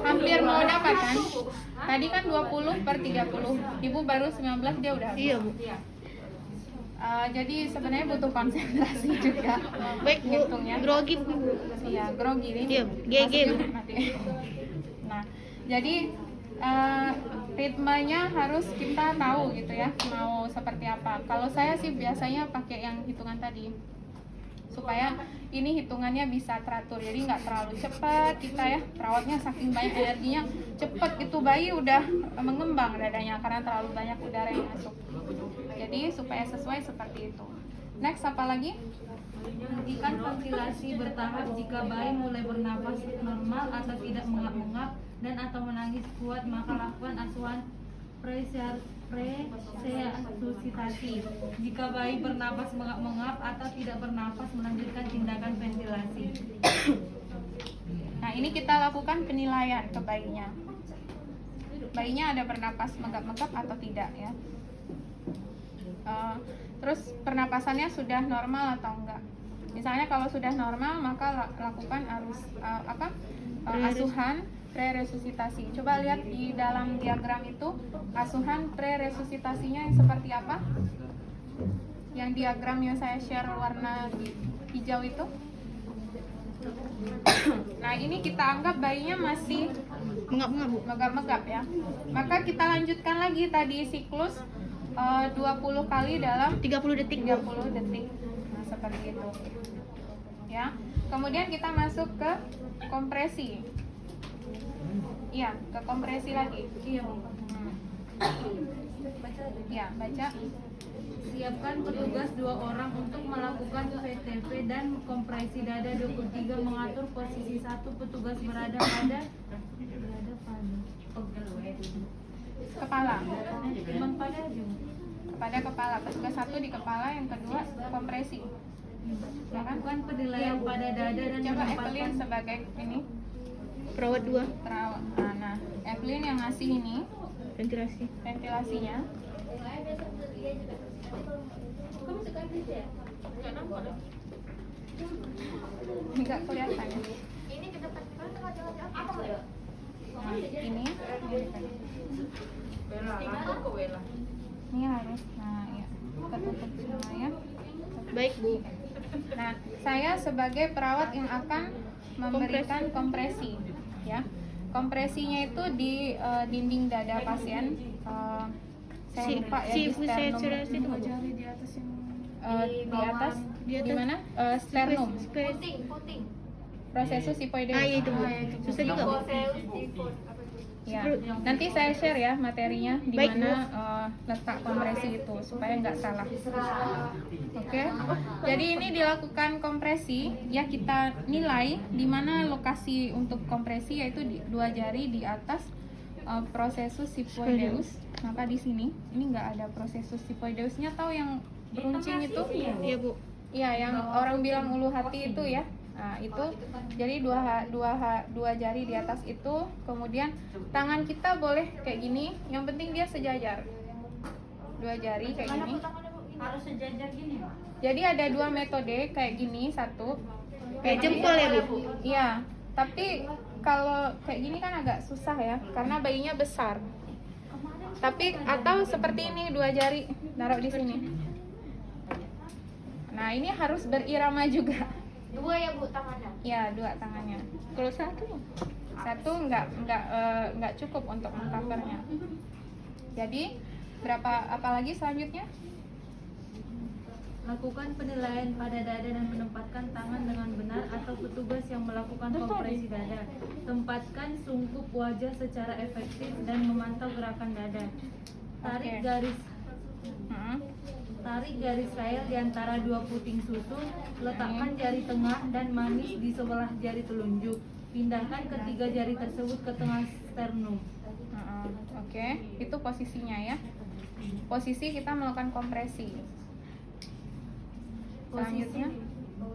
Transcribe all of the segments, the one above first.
Hampir mau dapat kan? Tadi kan 20/30. Ibu baru 19 dia udah. Iya, Bu. Jadi sebenarnya butuh konsentrasi juga. Baik, Bu. Hitungnya. Grogi, Bu. Iya, grogi ini. Iya, GG, Bu. Nanti. Nah, jadi ritmenya harus kita tahu gitu ya, mau seperti apa. Kalau saya sih biasanya pakai yang hitungan tadi, supaya ini hitungannya bisa teratur, jadi nggak terlalu cepat kita ya, perawatnya saking banyak energinya cepat itu bayi udah mengembang dadanya karena terlalu banyak udara yang masuk. Jadi supaya sesuai seperti itu. Next apa lagi? Hentikan ventilasi bertahap jika bayi mulai bernapas normal atau tidak mengap-ngap dan atau menangis kuat, maka lakukan asuhan resusitasi. Jika bayi bernapas mengap-ngap atau tidak bernapas, melanjutkan tindakan ventilasi. Nah, ini kita lakukan penilaian ke bayinya. Bayinya ada bernapas menggap-menggap atau tidak ya. Terus pernapasannya sudah normal atau enggak. Misalnya kalau sudah normal maka lakukan asuhan pre-resusitasi. Coba lihat di dalam diagram itu asuhan pre-resusitasinya yang seperti apa? Yang diagram yang saya share warna hijau itu. Nah, ini kita anggap bayinya masih megap-megap ya. Maka kita lanjutkan lagi tadi siklus 20 kali dalam 30 detik. Nah, seperti itu. Ya. Kemudian kita masuk ke kompresi. Iya, ke kompresi lagi. Iya, Ya, baca. Siapkan petugas 2 orang untuk melakukan VTV dan kompresi dada. 23 mengatur posisi 1 petugas berada pada Kepala. Cuman pada aja. Pada kepala. Petugas 1 di kepala, yang kedua kompresi. Ya kan? Lakukan penilaian pada dada dan Coba menempatkan Evelyn sebagai ini Perawat 2. perawat. Nah, Evelyn yang ngasih ini Ventilasi. ventilasinya. Enggak kelihatan ya. Nah, ini harus, nah ya, tertutup semua ya. Baik, Bu. Nah, saya sebagai perawat yang akan memberikan kompresi ya. Kompresinya itu di dinding dada pasien. Saya lupa ya, di sternum. di atas yang Di atas di mana? Sternum. Prosesus sipoideus. Iya itu, Bu. Susah juga, Bu. Ya, nanti saya share ya materinya di Baik, mana letak kompresi itu supaya nggak salah. Oke. Jadi ini dilakukan kompresi ya, kita nilai di mana lokasi untuk kompresi, yaitu di 2 jari di atas prosesus sipoideus. Maka di sini ini nggak ada prosesus sipoideusnya, tahu yang beruncing itu? Iya, Bu. Iya, yang orang bilang ulu hati itu ya. Nah, itu jadi dua jari di atas itu, kemudian tangan kita boleh kayak gini, yang penting dia sejajar. 2 jari kayak gini. harus sejajar gini. Jadi ada 2 metode kayak gini, satu Kayak jempol ya, Bu. Iya, tapi kalau kayak gini kan agak susah ya, karena bayinya besar. Tapi atau seperti ini, 2 jari naruh di sini. Nah, ini harus berirama juga. 2 ya Bu tangannya? Ya, 2 tangannya. Kalau satu nggak cukup untuk mengcovernya. Jadi apalagi selanjutnya? Lakukan penilaian pada dada dan menempatkan tangan dengan benar atau petugas yang melakukan kompresi dada. Tempatkan sungkup wajah secara efektif dan memantau gerakan dada. Tarik Oke. garis rail di antara 2 puting susu. Letakkan jari tengah dan manis di sebelah jari telunjuk. Pindahkan ketiga jari tersebut ke tengah sternum. Oke, itu posisinya ya. Posisi kita melakukan kompresi. Selanjutnya,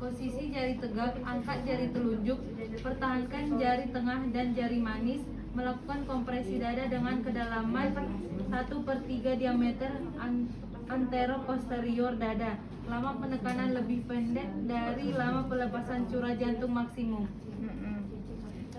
Posisi jari tegak, angkat jari telunjuk, pertahankan jari tengah dan jari manis. Melakukan kompresi dada dengan kedalaman 1/3 diameter antero-posterior dada. Lama penekanan lebih pendek dari lama pelepasan curah jantung maksimum.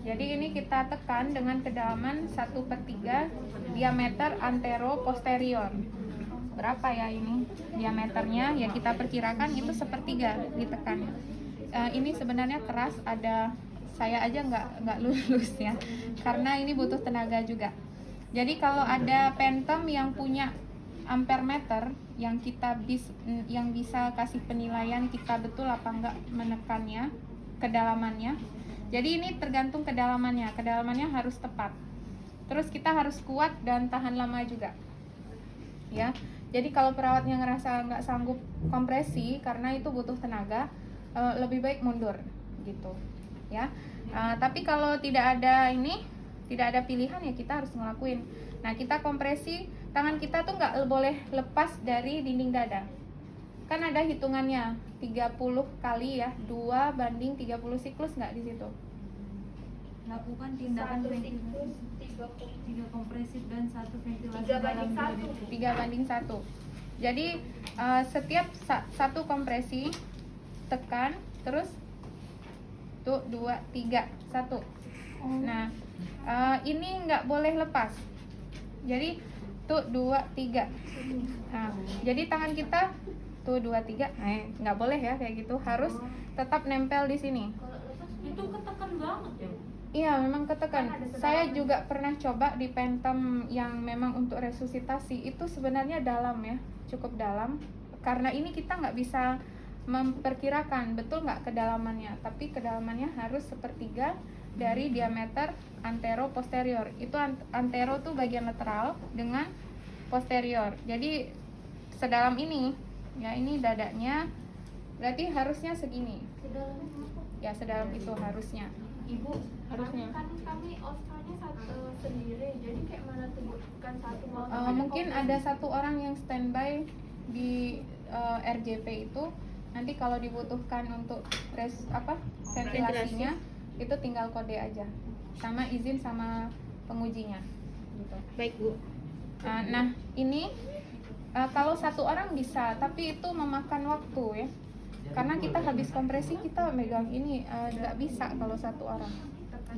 Jadi ini kita tekan dengan kedalaman 1/3 diameter antero posterior. Berapa ya ini diameternya? Ya kita perkirakan itu 1/3 ditekan. Ini sebenarnya keras, ada saya aja nggak lulus ya, karena ini butuh tenaga juga. Jadi kalau ada Phantom yang punya ampere meter yang yang bisa kasih penilaian kita betul apa enggak menekannya, kedalamannya. Jadi ini tergantung kedalamannya harus tepat. Terus kita harus kuat dan tahan lama juga. Ya. Jadi kalau perawatnya ngerasa nggak sanggup kompresi karena itu butuh tenaga, lebih baik mundur gitu. Ya. Tapi kalau tidak ada pilihan ya kita harus ngelakuin. Nah, kita kompresi, tangan kita tuh nggak boleh lepas dari dinding dada. Kan ada hitungannya 30 kali ya, 2/30 siklus nggak di situ? Lakukan tindakan ventilasi 3 kompresif dan 1 ventilasi dalam 2 detik. 3/1. Jadi setiap satu kompresi tekan, terus tuh 2, 3, 1. Nah, ini nggak boleh lepas. Jadi tuh 2, 3. Nah, jadi tangan kita tuh 2, 3, nggak boleh ya kayak gitu, harus tetap nempel di sini. Itu ketekan banget ya. Iya, memang ketekan. Saya juga pernah coba di Phantom yang memang untuk resusitasi, itu sebenarnya dalam ya, cukup dalam. Karena ini kita nggak bisa memperkirakan betul nggak kedalamannya, tapi kedalamannya harus 1/3 dari diameter antero posterior. Itu antero tuh bagian lateral dengan posterior. Jadi sedalam ini. Ya, ini dadanya, berarti harusnya segini. Ya, sedalam itu harusnya. Ibu, Harusnya. kan kami Oscarnya satu sendiri, jadi kayak mana tuh Bu? Kan satu mau Mungkin ada satu orang yang standby di RJP itu. Nanti kalau dibutuhkan untuk ventilasinya, itu tinggal kode aja, sama izin sama pengujinya. Gitu. Baik Bu. Nah, ini kalau satu orang bisa, tapi itu memakan waktu ya. Karena kita habis kompresi kita megang ini nggak bisa kalau satu orang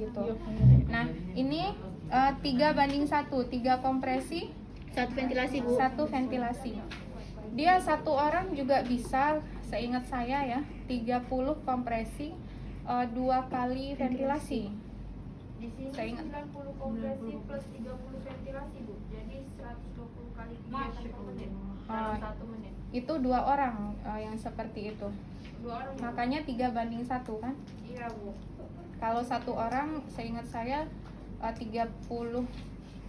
gitu. Nah, ini 3/1, 3 kompresi, 1 ventilasi Bu. 1 ventilasi. Dia satu orang juga bisa, seingat saya ya, 30 kompresi, 2 kali ventilasi. di sini Saya ingat. 90 kompresi plus 30 ventilasi Bu. Jadi 120 kali 1 menit. Dalam 1 menit. Itu 2 orang yang seperti itu. 2 orang. Makanya 3/1 kan. Iya Bu. Kalau satu orang, seingat saya 30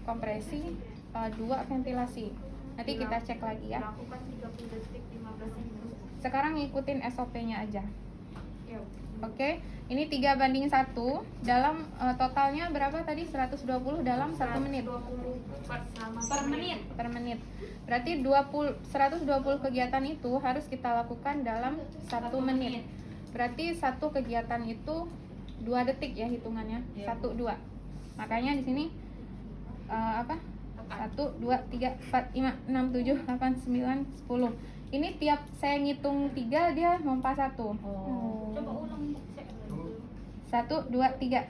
kompresi, 2 ventilasi. Nanti kita cek lagi ya. Lakukan 30 detik 15 menit. Sekarang ngikutin SOP-nya aja. Iya Bu. Oke, ini 3/1. Dalam totalnya berapa tadi? 120 dalam 1 menit. 120 per menit. Per menit. Berarti 120 kegiatan itu harus kita lakukan dalam 1 menit. Berarti satu kegiatan itu 2 detik ya hitungannya. 1, 2. Makanya di sini 1, 2, 3, 4, 5, 6, 7, 8, 9, 10. Ini tiap saya ngitung 3 dia mompa 1. Coba ulang. 1, 2, 3.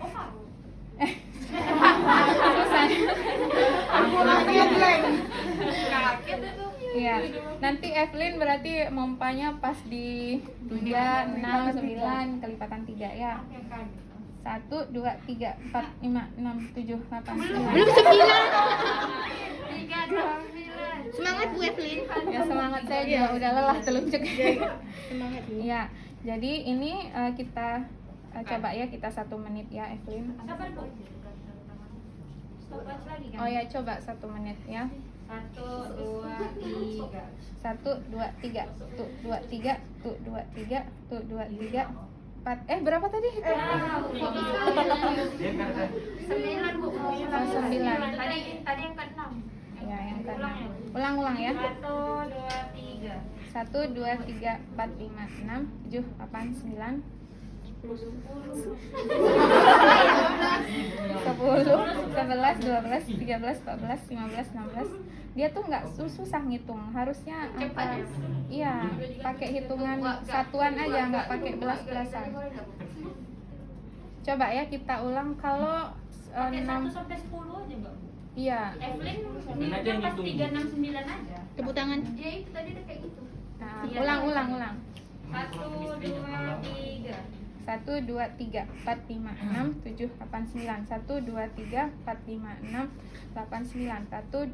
Kaget itu. Iya. Nanti Evelyn berarti mompanya pas di 2, 6, 9 kelipatan 3 ya. 1, 2, 3, 4, 5, 6, 7, 8, 9. Belum 9. 3, 2, 9. Semangat Bu Evelyn. Ya semangat, saya juga udah lelah telunjuk. Semangat Bu. Ya, jadi ini kita coba ya, kita 1 menit ya Evelyn. Sabar Bu. Stopwatch lagi kan? Oh ya, coba 1 menit ya. 1, 2, 3. 1, 2, 3. Tuh 2, 3. Tuh 2, 3. Tuh 2, 3. 4. Berapa tadi itu? 9 Bu. 9. Tadi yang ke-6. Ya, yang ke ulang ya. 1, 2, 3. 1, 2, 3, 4, 5, 6, 7, 8, 9, 10, 11, 12, 13, 14, 15, 16. Dia tuh nggak susah ngitung, harusnya angka, iya, pakai hitungan satuan aja, nggak pakai belas-belasan. Coba ya kita ulang kalau Pakai 1 enam, sampai 10 aja Mbak. iya. Evelyn Benar aja pas ngitung. 369 aja. Tepuk tangan. Dia itu tadi udah kayak gitu. Nah, Iya. ulang. 1, 2, 3. 1 2 3 4 5 6 7 8 9. 1 2 3 4 5 6 8 9. 1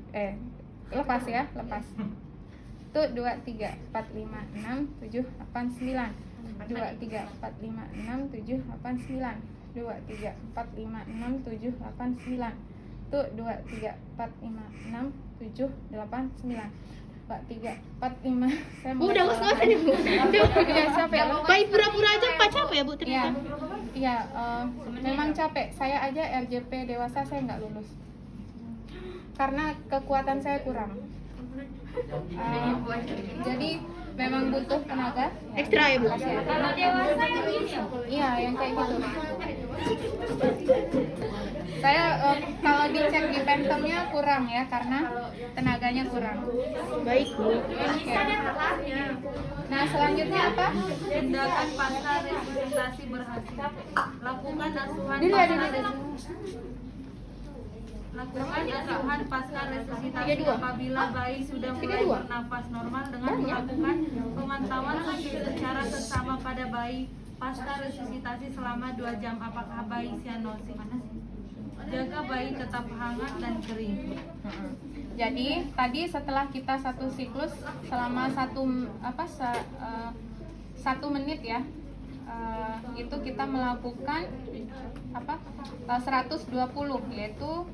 lepas ya, lepas. 1 2 3 4 5 6 7 8 9. 2 3 4 5 6 7 8 9. 2 3 4 5 6 7 8 9. 1 2 3 4 5 6 7 8 9. 2 3 4 5. Saya Bu, udah ngos-ngosan ya, Bu? Iya, capek loh. Baik pura-pura aja Pak capek ya, Bu, Iya, ternyata. iya, memang capek. Saya aja RJP dewasa saya nggak lulus karena kekuatan saya kurang. Jadi memang butuh tenaga. Ekstra ya, Bu? Makasih ya. Kalau dewasa yang ini ya. Iya, yang kayak gitu. Saya kalau dicek di pentemnya kurang ya karena tenaganya kurang. Baik, Bu. Oke. Nah, selanjutnya apa? Tindakan pasca resusitasi berhasil. Lakukan asuhan Dulu, pasca Lakukan asuhan pasca resusitasi 32. apabila bayi sudah mulai 32. bernafas normal dengan melakukan pemantauan secara seksama pada bayi pasca resusitasi selama 2 jam. Apakah bayi sianosis? Jaga bayi tetap hangat dan kering. Jadi tadi setelah kita satu siklus selama 1 menit ya, itu kita melakukan 120 yaitu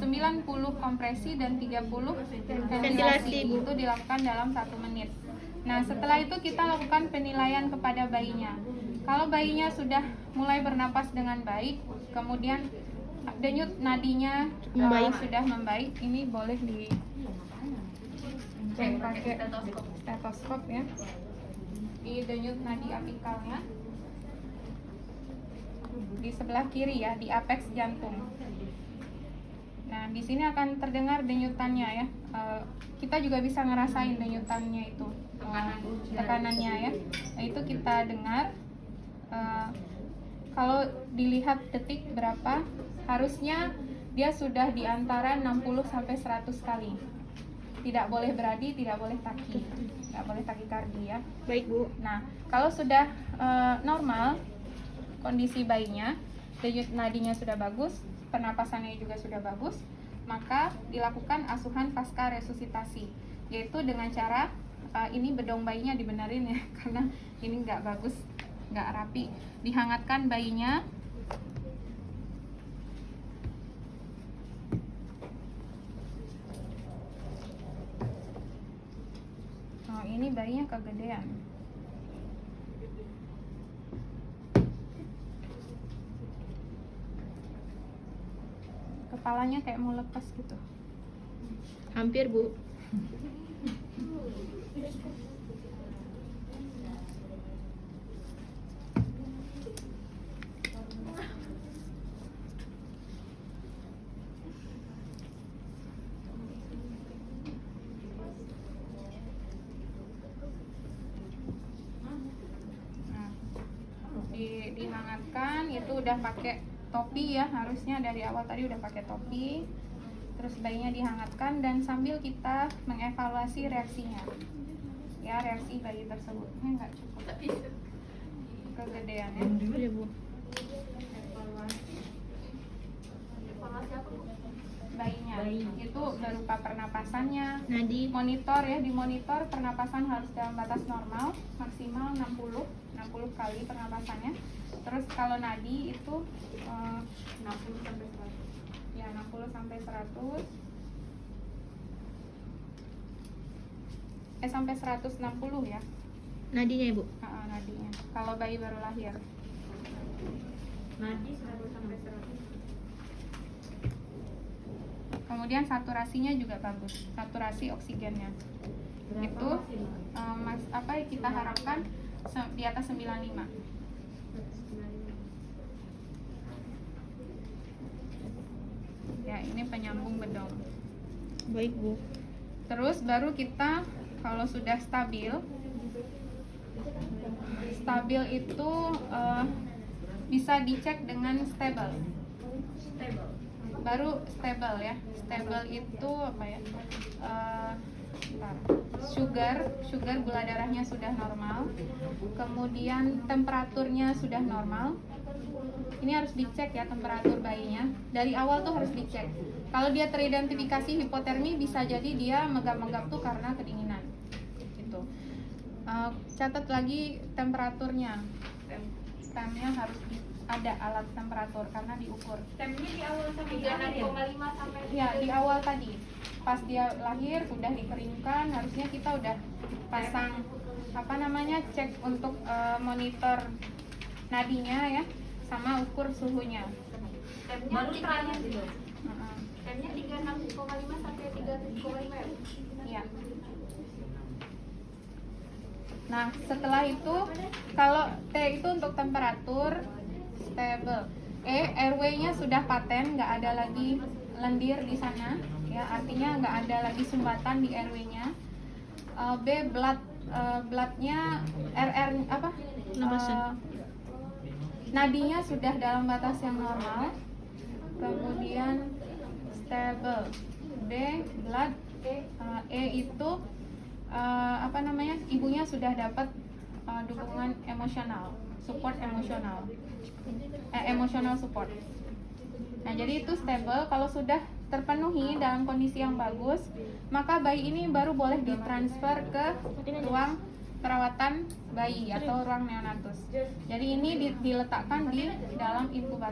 90 kompresi dan 30 ventilasi. Bu. Itu dilakukan dalam 1 menit. Nah, setelah itu kita lakukan penilaian kepada bayinya. Kalau bayinya sudah mulai bernapas dengan baik, kemudian denyut nadinya Membaik. sudah membaik, ini boleh di cek pakai stetoskop ya. Di denyut nadi apikalnya di sebelah kiri ya, di apex jantung. Nah, di sini akan terdengar denyutannya ya. Kita juga bisa ngerasain denyutannya itu, tekanannya ya. Nah, itu kita dengar. Kalau dilihat detik berapa, harusnya dia sudah di antara 60 sampai 100 kali. Tidak boleh beradi, tidak boleh taki, tidak boleh takikardi ya. Baik, Bu. Nah, kalau sudah normal kondisi bayinya, denyut nadinya sudah bagus, pernapasannya juga sudah bagus, maka dilakukan asuhan pasca resusitasi, yaitu dengan cara ini bedong bayinya dibenerin ya, karena ini nggak bagus, nggak rapi. Dihangatkan bayinya. Oh, ini bayinya kegedean. Kepalanya kayak mau lepas gitu. Hampir, Bu. Nah, dihangatkan, itu udah pakai topi ya, harusnya dari awal tadi udah pakai topi. Terus bayinya dihangatkan dan sambil kita mengevaluasi reaksinya. Ya, reaksi bayi tersebut. Ini enggak cukup. Kegedean ya. Iya, Bu. Evaluasi apa, Bu? Bayinya. Itu berupa pernapasannya. Nadi. Monitor ya, di monitor pernapasan harus dalam batas normal, maksimal 60 kali pernapasannya. Terus kalau nadi itu 60 sampai 100. Ya, 60 sampai 100. Sampai 160 ya. Nadinya ya, Bu. Nadinya. Kalau bayi baru lahir. Nadi 100 sampai 100. Kemudian saturasinya juga bagus, saturasi oksigennya. Itu apa yang kita harapkan di atas 95. Ya, ini penyambung bedong. Baik, Bu. Terus baru kita kalau sudah stabil itu bisa dicek dengan stable. Stable. Baru stable ya. Stable itu apa ya? Bentar. Sugar gula darahnya sudah normal. Kemudian temperaturnya sudah normal. Ini harus dicek ya temperatur bayinya. Dari awal tuh harus dicek. Kalau dia teridentifikasi hipotermi, bisa jadi dia megap-megap tuh karena kedinginan. Gitu. Catat lagi temperaturnya. Temnya harus ada alat temperatur karena diukur. Temnya di awal sama di akhir ya? 36,5 sampai Ya, di awal tadi. Pas dia lahir udah dikeringkan, harusnya kita udah pasang cek untuk monitor nadinya ya, sama ukur suhunya. temnya Baru terakhir sih, Dok. Heeh. temnya 36,5 sampai 37,5 ya? Iya. Nah, setelah itu kalau T itu untuk temperatur stable. RW-nya sudah paten, nggak ada lagi lendir di sana, ya artinya nggak ada lagi sumbatan di RW-nya. B bloodnya RR apa? 6%. Nadinya sudah dalam batas yang normal. Kemudian stable. B blood. E itu ibunya sudah dapat dukungan emosional, support emosional, emotional support. Nah, jadi itu stable. Kalau sudah terpenuhi dalam kondisi yang bagus, maka bayi ini baru boleh ditransfer ke ruang perawatan bayi atau ruang neonatus. Jadi ini diletakkan di dalam inkubator.